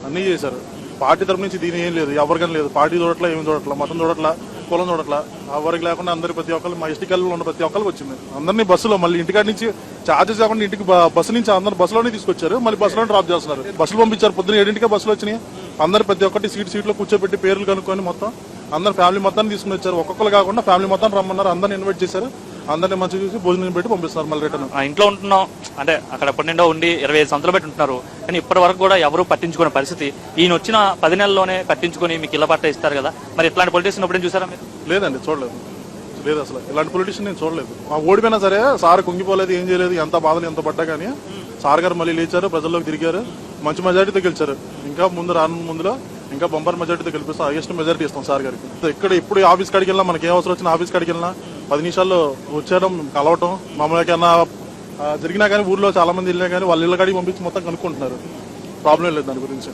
అన్నీ చేశారు. పార్టీ తరపు నుంచి దీని ఏం లేదు, ఎవరికైనా లేదు. పార్టీ చూడట్లా, ఏమి చూడట్లా, మతం చూడట్లా, కులం చూడట్లా, ఎవరికి లేకుండా అందరి ప్రతి ఒక్కరు మా ఎస్టీ కాలనీలో ఉన్న ప్రతి ఒక్కరికి వచ్చింది. అందరినీ బస్సులో మళ్ళీ ఇంటికాడి నుంచి ఛార్జెస్ కాకుండా ఇంటికి బస్సు నుంచి అందరు బస్సులోనే తీసుకొచ్చారు, మళ్ళీ బస్సులోనే డ్రాప్ చేస్తున్నారు. బస్సులు పంపించారు. పొద్దున్న 7 బస్సులు వచ్చినాయి. అందరు ప్రతి ఒక్కటి సీట్లో కూర్చోబెట్టి పేర్లు కనుక్కొని మొత్తం అందరు ఫ్యామిలీ మొత్తాన్ని తీసుకుని వచ్చారు. ఒక్కొక్కరు కాకుండా ఫ్యామిలీ మొత్తం రమ్మన్నారు. అందరిని ఇన్వైట్ చేశారు. అందరినీ మంచిగా చూసి భోజనం పెట్టి పంపిస్తున్నారు మళ్ళీ రిటర్న్. ఇంట్లో ఉంటున్నాం అంటే అక్కడ పన్నెండో ఉండి 25 సంవత్సరాలు పెట్టి ఉంటున్నారు, కానీ ఇప్పటి వరకు కూడా ఎవరు పట్టించుకునే పరిస్థితి. ఈయన వచ్చిన 10 నెలల్లోనే పట్టించుకుని మీకు ఇళ్ల పట్ట ఇస్తారు కదా, మరి ఇట్లాంటి పొలిటీషియన్ ఎప్పుడైనా చూసారా మీరు? లేదండి, చూడలేదు. లేదు, అసలు ఇలాంటి పొలిటీషియన్ నేను చూడలేదు. ఓడిపోయినా సరే సార్ కుంగిపోలేదు, ఏం చేయలేదు. ఎంత బాధలు ఎంత పడ్డా కానీ సార్ గారు మళ్ళీ లేచారు, ప్రజల్లోకి తిరిగారు, మంచి మెజారిటీతో గెలిచారు. ఇంకా రానున్న ముందులో ఇంకా బంపర్ మెజారిటీతో గెలిపిస్తాం. హైయెస్ట్ మెజారిటీ ఇస్తాం సార్ గారికి. ఇక్కడ ఇప్పుడు ఆఫీస్ కాడికి వెళ్ళినా, మనకి ఏ అవసరం వచ్చినా ఆఫీస్ కాడికి వెళ్ళినా 10 నిమిషాల్లో వచ్చేయడం, కలవటం, మమ్మల్ని ఏమన్నా జరిగినా కానీ ఊర్లో చాలా మంది వెళ్ళినా కానీ వాళ్ళ ఇళ్ళ కాడికి పంపించి మొత్తం కనుక్కుంటున్నారు. ప్రాబ్లం లేదు దాని గురించి.